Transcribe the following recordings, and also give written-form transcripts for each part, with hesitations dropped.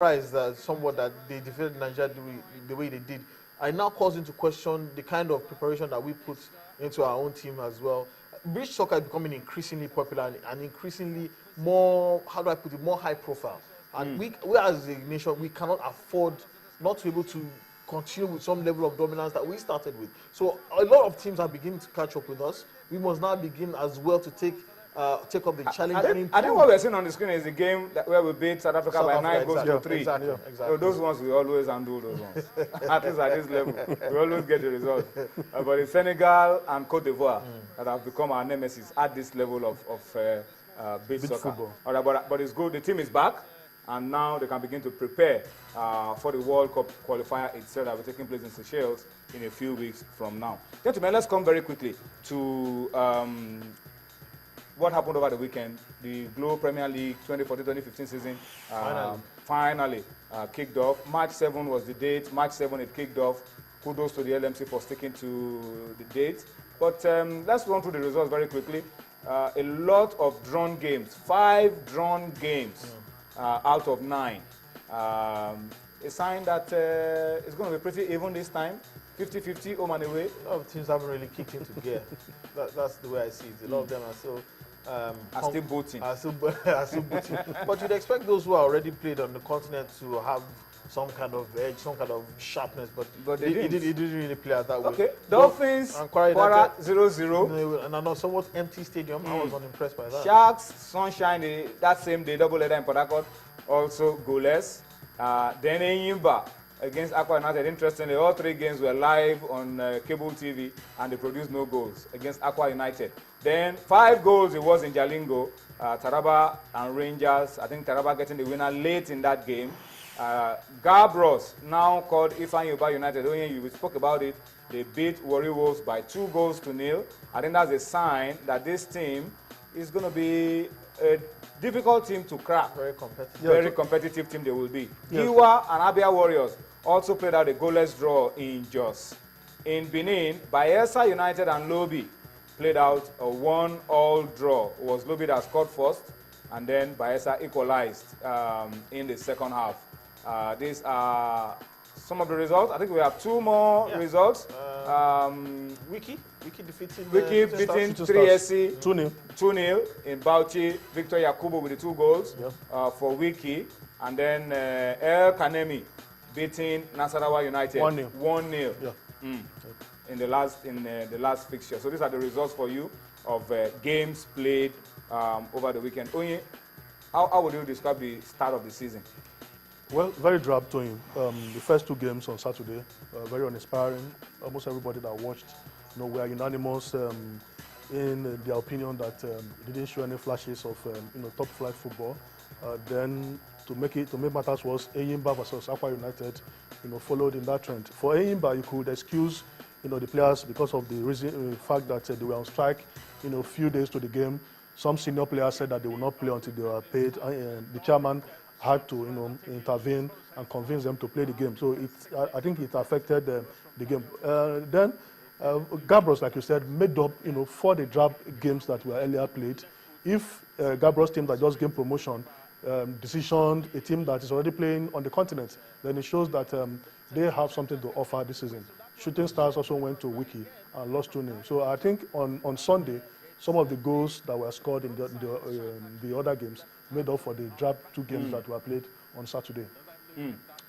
surprised that somewhat that they defeated Nigeria the way they did. I now calls into question the kind of preparation that we put into our own team as well. Beach soccer is becoming increasingly popular and increasingly more, how do I put it, more high profile. And we as a nation, we cannot afford not to be able to continue with some level of dominance that we started with. So a lot of teams are beginning to catch up with us. We must now begin as well to take up the challenge and improve. I think what we're seeing on the screen is the game where we beat South Africa by 9 goals to 3. Exactly. So those ones, we always undo those ones. At least at this level, we always get the result. But it's Senegal and Cote d'Ivoire that have become our nemesis at this level of beach soccer. Football. All right, but it's good. The team is back, and now they can begin to prepare for the World Cup qualifier itself that will be taking place in Seychelles in a few weeks from now. Gentlemen, let's come very quickly to what happened over the weekend. The Glow Premier League 2014-2015 season finally kicked off. March 7 was the date. March 7 it kicked off. Kudos to the LMC for sticking to the date. But let's run through the results very quickly. A lot of drawn games, 5 drawn games out of 9. A sign that it's going to be pretty even this time. 50-50 home and away. A lot of teams haven't really kicked into gear. That's the way I see it. A lot of them are still still booting. Are still booting. But you'd expect those who are already played on the continent to have some kind of edge, some kind of sharpness, but they didn't. It didn't really play out that way. Okay, Dolphins, Kwara 0-0. And I know somewhat empty stadium. I was unimpressed by that. Sharks, Sunshine, that same day, double header in Port Harcourt, also goalless. Then Enyimba against Aqua United. Interestingly, all 3 games were live on cable TV, and they produced no goals against Aqua United. Then 5 goals it was in Jalingo, Taraba and Rangers. I think Taraba getting the winner late in that game. Gabros, now called Ifeanyi Uba United. We spoke about it. They beat Warri Wolves by 2 goals to 0. I think that's a sign that this team is going to be a difficult team to crack. Very competitive. Very competitive team they will be. Giwa and Abia Warriors also played out a goalless draw in Jos. In Benin, Bayelsa United and Lobi played out a 1-1 draw. It was Lobi that scored first, and then Bayelsa equalized in the second half. These are some of the results. I think we have 2 more results. Wiki defeating Wiki beating 3SC 2-0. 2-0 in Bauchi. Victor Yakubu with the 2 goals for Wiki. And then El Kanemi beating Nasarawa United 1-0 in the last fixture. So these are the results for you of games played over the weekend. Onye, how would you describe the start of the season? Well, very drab to him. The first 2 games on Saturday, very uninspiring. Almost everybody that watched, were unanimous in their opinion that they didn't show any flashes of top flight football. Then to make matters worse, Enyimba versus Aqua United, followed in that trend. For Enyimba, you could excuse the players because of the fact that they were on strike. A few days to the game, some senior players said that they will not play until they were paid. The chairman had to intervene and convince them to play the game. So I think it affected the game. Then Gabros, like you said, made up for the drab games that were earlier played. If Gabros team that just gained promotion decisioned a team that is already playing on the continent, then it shows that they have something to offer this season. Shooting Stars also went to Wiki and lost 2-0. So I think on Sunday, some of the goals that were scored in the other games made up for the drab 2 games that were played on Saturday.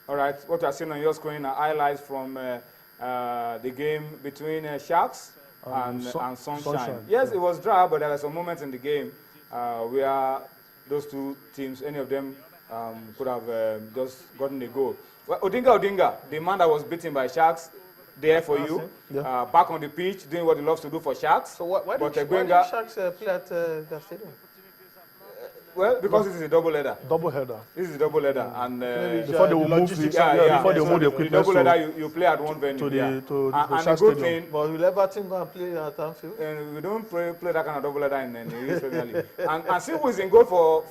All right, what you are seeing on your screen are highlights from the game between Sharks and Sunshine. Yes, it was drab, but there were some moments in the game where those 2 teams, any of them could have just gotten a goal. Well, Odinga, the man that was beaten by Sharks, there for you, back on the pitch, doing what he loves to do for Sharks. So why did Sharks play at that stadium? Well, because this is a double header. This is a double header, and before they will move the equipment. Double header, you play at one venue. And a good thing. But will Everton go and play at Anfield? And we don't play that kind of double header in the English Premier League. And see who is in goal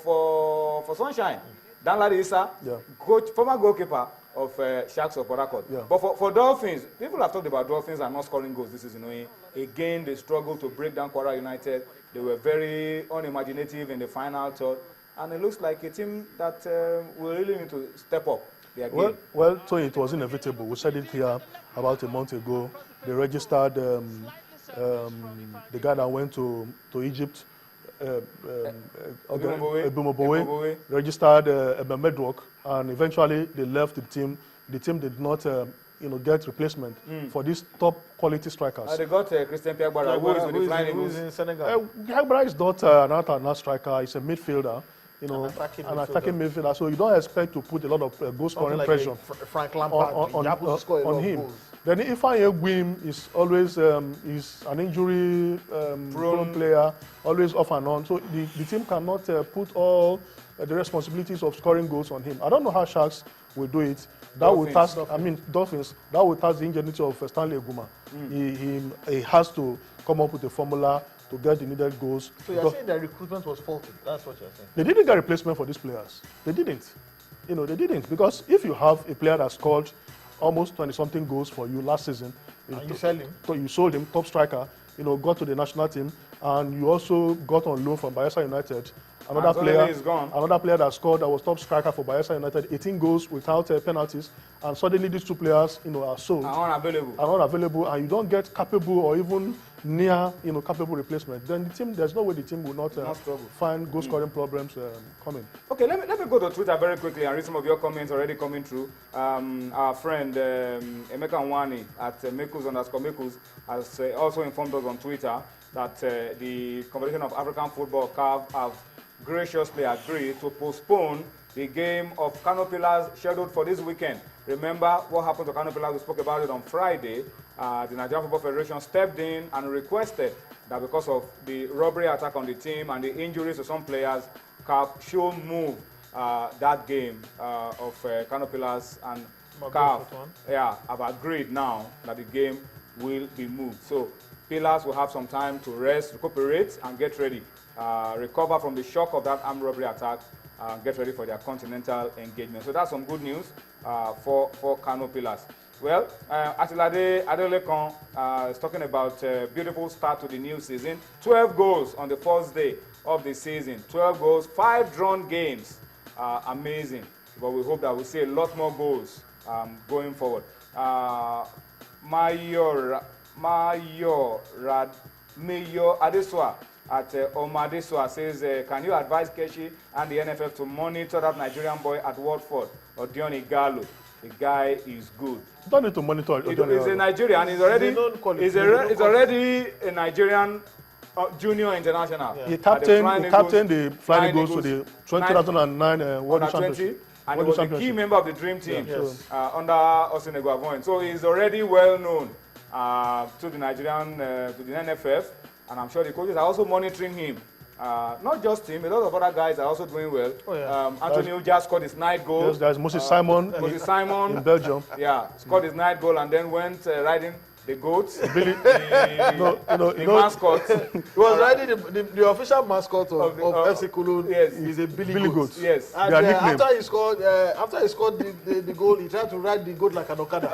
for Sunshine. Danladi Issa, former goalkeeper of Sharks of Port Harcourt. But for Dolphins, people have talked about Dolphins and not scoring goals this season. Again, they struggled to break down Kwara United. They were very unimaginative in the final third. and it looks like a team that will really need to step up their game. Well, so it was inevitable. We said it here about a month ago. They registered the guy that went to Egypt, Ebumobowe. registered Medrock, and eventually they left the team. The team did not, get replacement for these top quality strikers. They got Christian Piagbara, who is with the Flying Eagles. in Senegal? Piagbara is not an out-and-out striker. He's a midfielder. An attacking midfielder. So you don't expect to put a lot of goal-scoring like pressure Frank Lampard on him. Then Ifeanyi Egwim is always is an injury-prone player, always off and on. So the team cannot put all the responsibilities of scoring goals on him. I don't know how Sharks will do it. Dolphins. That will task the ingenuity of Stanley Eguma. He has to come up with a formula to get the needed goals. So you're saying that recruitment was faulty? That's what you're saying? They didn't get replacement for these players. They didn't. They didn't. Because if you have a player that scored almost 20-something goals for you last season, and you sell him? So you sold him, top striker, got to the national team, and you also got on loan from Bayelsa United. Another player that scored, that was top striker for Bayelsa United, 18 goals without penalties, and suddenly these two players, are sold. Are unavailable, and you don't get capable or even near, capable replacement. Then the team, there's no way the team will not find goal-scoring problems coming. Okay, let me go to Twitter very quickly and read some of your comments already coming through. Our friend Emeka Nwani at Mekuz_Mekuz has also informed us on Twitter that the Confederation of African Football, CAF, have graciously agreed to postpone the game of Kano Pillars scheduled for this weekend. Remember what happened to Kano Pillars? We spoke about it on Friday. The Nigerian Football Federation stepped in and requested that because of the robbery attack on the team and the injuries to some players, CAF should move that game of Kano Pillars, and CAF have agreed now that the game will be moved. So Pillars will have some time to rest, recuperate, and get ready. Recover from the shock of that armed robbery attack, get ready for their continental engagement. So that's some good news for Kano Pillars. Well, Atilade Adelekon is talking about a beautiful start to the new season. 12 goals on the first day of the season. 12 goals, 5 drawn games. Amazing. But we hope that we'll see a lot more goals going forward. Mayor Adeswa at Omadeswa says, can you advise Keshi and the NFF to monitor that Nigerian boy at Watford, Odion Igalo? The guy is good. You don't need to monitor. He's a Nigerian. He's already a Nigerian junior international. Yeah. He captained the Flying Eagles to the 2009 World Championship. And he was a key member of the Dream Team under Osine Guavon. So he's already well known to the Nigerian, to the NFF. And I'm sure the coaches are also monitoring him. Not just him, a lot of other guys are also doing well. Anthony just scored his 9th goal. Yes, there's Moses Simon in Belgium. Yeah, scored his 9th goal and then went riding the goats. The mascot. He was riding the official mascot of FC Cologne. Yes, he's a Billy Goat. Yes. And after he scored the goal, he tried to ride the goat like an Okada.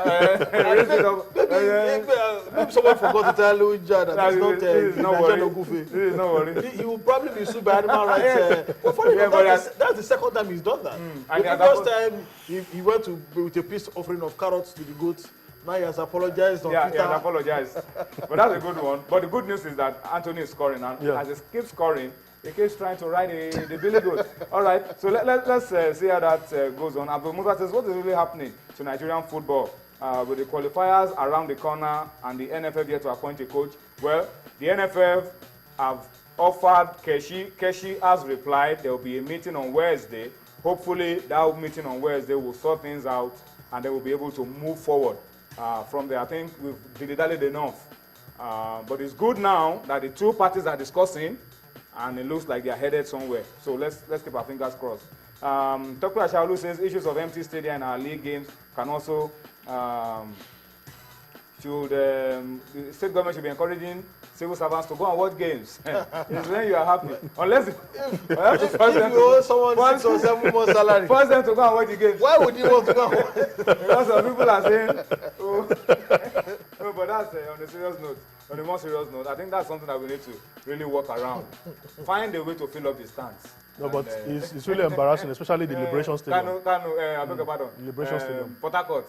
Maybe someone forgot to tell Louis Jad that he's not Ogufe. This is not worry. He will probably be sued by animal rights. That's the second time he's done that. The first time he went with a peace offering of carrots to the goats. Now he has apologized on Twitter. He has apologized. But that's a good one. But the good news is that Anthony is scoring, and as he keeps scoring, he keeps trying to ride the Billy Goat. All right, so let's see how that goes on. Abdul Musa says, what is really happening to Nigerian football with the qualifiers around the corner and the NFF yet to appoint a coach? Well, the NFF have offered Keshi. Keshi has replied there will be a meeting on Wednesday. Hopefully, that meeting on Wednesday will sort things out, and they will be able to move forward. From there, I think we've dilly-dallied enough. But it's good now that the two parties are discussing, and it looks like they are headed somewhere. So let's keep our fingers crossed. Dr. Ashaolu says issues of empty stadium in our league games can also the state government should be encouraging civil servants to go and watch games. It's when you are happy. Unless if you owe someone 6 or 7 months salary, force them to go and watch the games. Why would you want to go and watch? Because some people are saying, oh. No, but that's on a serious note. on a more serious note, I think that's something that we need to really work around. Find a way to fill up the stands. No, but it's really embarrassing, especially the Liberation Stadium. I beg your pardon. Liberation Stadium. Port Harcourt.